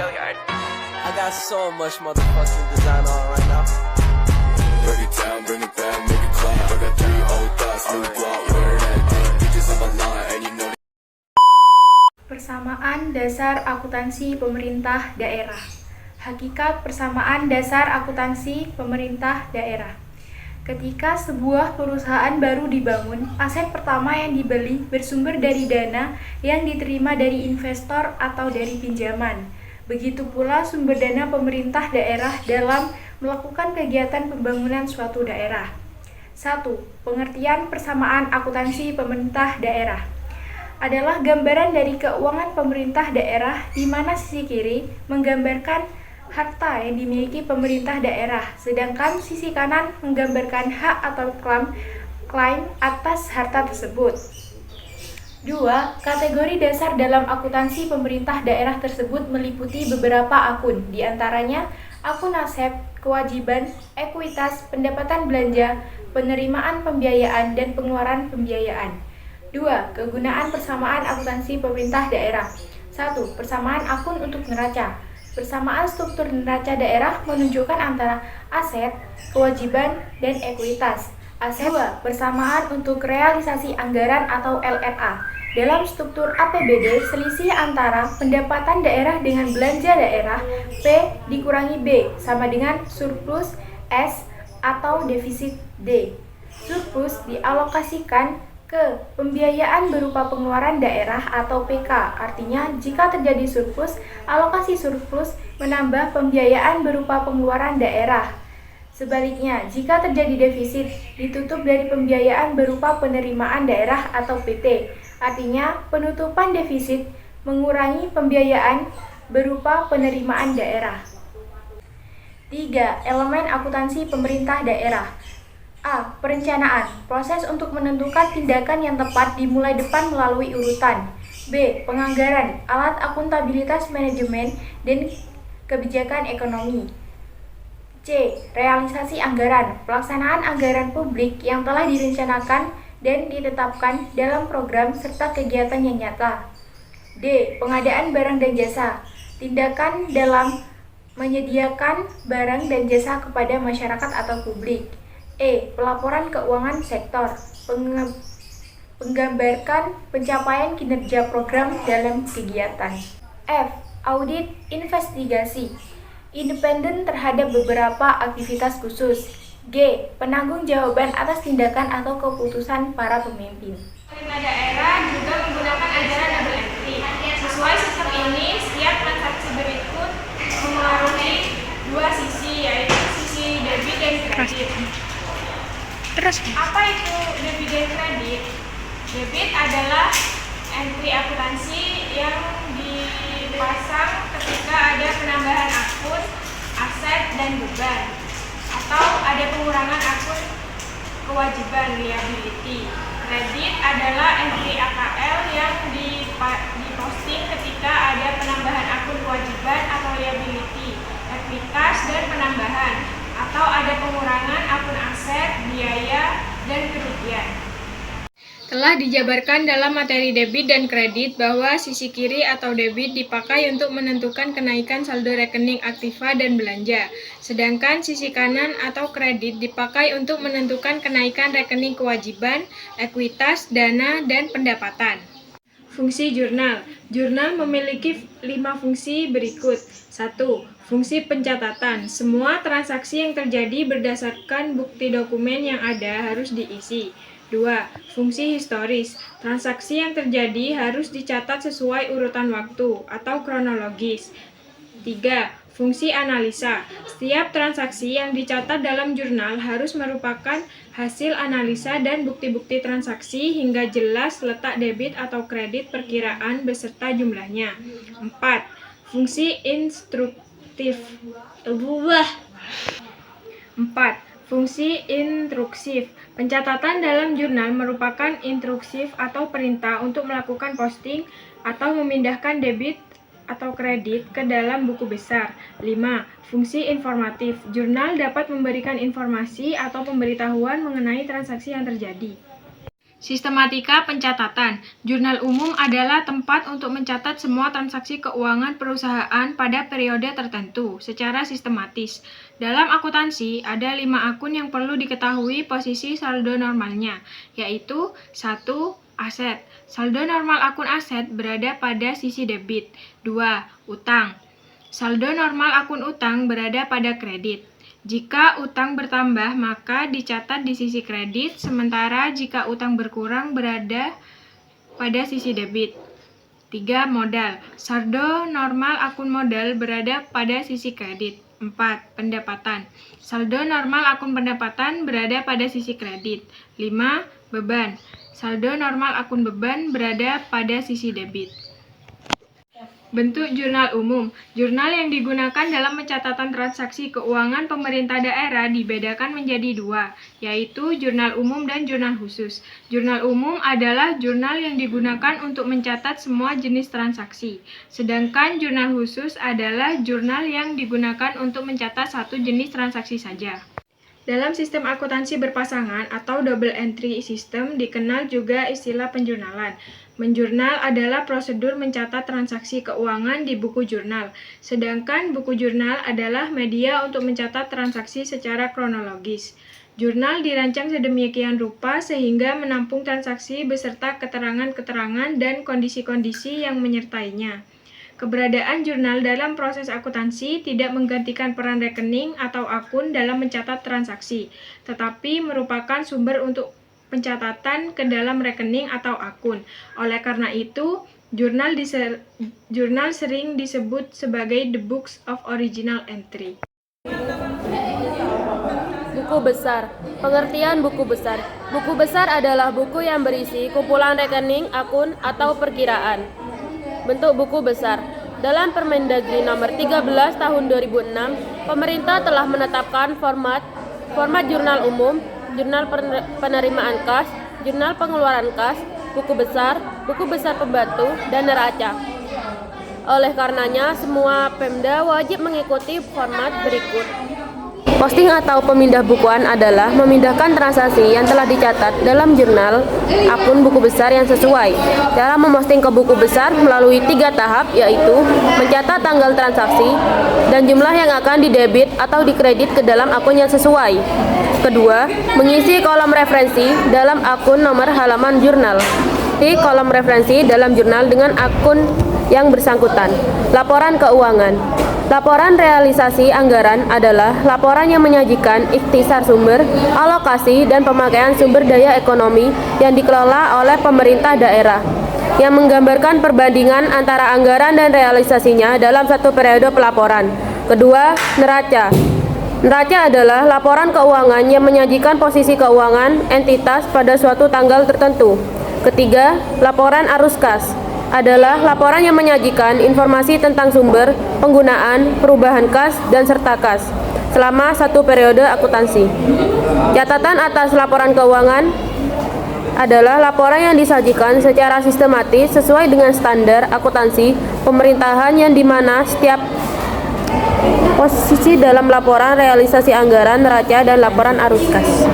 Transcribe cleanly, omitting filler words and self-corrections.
I got so much motherfucking design on right now. Break it down, bring it back, make it clap. I got 3 old thoughts, new guap, wear that dick. Bitches on my line, and you know. Persamaan dasar akuntansi pemerintah daerah. Hakikat persamaan dasar akuntansi pemerintah daerah. Ketika sebuah perusahaan baru dibangun, aset pertama yang dibeli bersumber dari dana yang diterima dari investor atau dari pinjaman. Begitu pula sumber dana pemerintah daerah dalam melakukan kegiatan pembangunan suatu daerah. 1. Pengertian persamaan akuntansi pemerintah daerah adalah gambaran dari keuangan pemerintah daerah di mana sisi kiri menggambarkan harta yang dimiliki pemerintah daerah, sedangkan sisi kanan menggambarkan hak atau klaim atas harta tersebut. 2. Kategori dasar dalam akuntansi pemerintah daerah tersebut meliputi beberapa akun, diantaranya akun aset, kewajiban, ekuitas, pendapatan belanja, penerimaan pembiayaan, dan pengeluaran pembiayaan. 2. Kegunaan persamaan akuntansi pemerintah daerah. 1. Persamaan akun untuk neraca. Persamaan struktur neraca daerah menunjukkan antara aset, kewajiban, dan ekuitas. Aset. 2. Persamaan untuk realisasi anggaran atau LRA. Dalam struktur APBD, selisih antara pendapatan daerah dengan belanja daerah P dikurangi B sama dengan surplus S atau defisit D. Surplus dialokasikan ke pembiayaan berupa pengeluaran daerah atau PK. Artinya, jika terjadi surplus, alokasi surplus menambah pembiayaan berupa pengeluaran daerah. Sebaliknya, jika terjadi defisit, ditutup dari pembiayaan berupa penerimaan daerah atau PT. Artinya, penutupan defisit mengurangi pembiayaan berupa penerimaan daerah. 3. Elemen akuntansi pemerintah daerah. A. Perencanaan. Proses untuk menentukan tindakan yang tepat dimulai depan melalui urutan. B. Penganggaran. Alat akuntabilitas manajemen dan kebijakan ekonomi. C. Realisasi anggaran. Pelaksanaan anggaran publik yang telah direncanakan dan ditetapkan dalam program serta kegiatan yang nyata. D. Pengadaan barang dan jasa. Tindakan dalam menyediakan barang dan jasa kepada masyarakat atau publik. E. Pelaporan keuangan sektor, menggambarkan pencapaian kinerja program dalam kegiatan. F. Audit investigasi, independen terhadap beberapa aktivitas khusus. G. Penanggung-jawaban atas tindakan atau keputusan para pemimpin. Pemerintah daerah juga menggunakan ajaran double entry. Sesuai sistem ini, setiap transaksi berikut memengaruhi dua sisi, yaitu sisi debit dan kredit. Apa itu debit dan kredit? Debit adalah entry akuntansi yang dipasang ketika ada penambahan akun, aset, dan beban, atau ada pengurangan akun kewajiban liability. Kredit adalah entry AKL yang diposting ketika ada penambahan akun kewajiban atau liability, ekuitas, dan penambahan, atau ada pengurangan akun aset, biaya, dan kerugian. Telah dijabarkan dalam materi debit dan kredit bahwa sisi kiri atau debit dipakai untuk menentukan kenaikan saldo rekening aktiva dan belanja, sedangkan sisi kanan atau kredit dipakai untuk menentukan kenaikan rekening kewajiban, ekuitas, dana, dan pendapatan. Fungsi jurnal. Jurnal memiliki 5 fungsi berikut. 1. Fungsi pencatatan. Semua transaksi yang terjadi berdasarkan bukti dokumen yang ada harus diisi. 2. Fungsi historis. Transaksi yang terjadi harus dicatat sesuai urutan waktu atau kronologis. 3. Fungsi analisa. Setiap transaksi yang dicatat dalam jurnal harus merupakan hasil analisa dan bukti-bukti transaksi hingga jelas letak debit atau kredit perkiraan beserta jumlahnya. 4. Fungsi instruktif. 4. Fungsi instruksif. Pencatatan dalam jurnal merupakan instruksif atau perintah untuk melakukan posting atau memindahkan debit atau kredit ke dalam buku besar. 5. Fungsi informatif. Jurnal dapat memberikan informasi atau pemberitahuan mengenai transaksi yang terjadi. Sistematika pencatatan. Jurnal umum adalah tempat untuk mencatat semua transaksi keuangan perusahaan pada periode tertentu secara sistematis. Dalam akuntansi, ada 5 akun yang perlu diketahui posisi saldo normalnya, yaitu 1. Aset. Saldo normal akun aset berada pada sisi debit. 2. Utang. Saldo normal akun utang berada pada kredit. Jika utang bertambah, maka dicatat di sisi kredit, sementara jika utang berkurang berada pada sisi debit. 3. Modal. Saldo normal akun modal berada pada sisi kredit. 4. Pendapatan. Saldo normal akun pendapatan berada pada sisi kredit. 5. Beban. Saldo normal akun beban berada pada sisi debit. Bentuk jurnal umum. Jurnal yang digunakan dalam pencatatan transaksi keuangan pemerintah daerah dibedakan menjadi 2, yaitu jurnal umum dan jurnal khusus. Jurnal umum adalah jurnal yang digunakan untuk mencatat semua jenis transaksi, sedangkan jurnal khusus adalah jurnal yang digunakan untuk mencatat satu jenis transaksi saja. Dalam sistem akuntansi berpasangan atau double entry system dikenal juga istilah penjurnalan. Menjurnal adalah prosedur mencatat transaksi keuangan di buku jurnal, sedangkan buku jurnal adalah media untuk mencatat transaksi secara kronologis. Jurnal dirancang sedemikian rupa sehingga menampung transaksi beserta keterangan-keterangan dan kondisi-kondisi yang menyertainya. Keberadaan jurnal dalam proses akuntansi tidak menggantikan peran rekening atau akun dalam mencatat transaksi, tetapi merupakan sumber untuk pencatatan ke dalam rekening atau akun. Oleh karena itu, jurnal sering disebut sebagai the books of original entry. Buku besar. Pengertian buku besar. Buku besar adalah buku yang berisi kumpulan rekening, akun, atau perkiraan. Bentuk buku besar. Dalam Permendagri nomor 13 tahun 2006, pemerintah telah menetapkan format jurnal umum, jurnal penerimaan kas, jurnal pengeluaran kas, buku besar pembantu, dan neraca. Oleh karenanya, semua Pemda wajib mengikuti format berikut. Posting atau pemindah bukuan adalah memindahkan transaksi yang telah dicatat dalam jurnal akun buku besar yang sesuai. Cara memposting ke buku besar melalui 3 tahap, yaitu mencatat tanggal transaksi dan jumlah yang akan didebit atau dikredit ke dalam akun yang sesuai. Kedua, mengisi kolom referensi dalam akun nomor halaman jurnal. Di kolom referensi dalam jurnal dengan akun yang bersangkutan. Laporan keuangan. Laporan realisasi anggaran adalah laporan yang menyajikan ikhtisar sumber, alokasi, dan pemakaian sumber daya ekonomi yang dikelola oleh pemerintah daerah, yang menggambarkan perbandingan antara anggaran dan realisasinya dalam satu periode pelaporan. Kedua, neraca. Neraca adalah laporan keuangan yang menyajikan posisi keuangan entitas pada suatu tanggal tertentu. Ketiga, laporan arus kas adalah laporan yang menyajikan informasi tentang sumber, penggunaan, perubahan kas, dan serta kas selama satu periode akuntansi. Catatan atas laporan keuangan adalah laporan yang disajikan secara sistematis sesuai dengan standar akuntansi pemerintahan yang dimana setiap posisi dalam laporan realisasi anggaran, neraca, dan laporan arus kas.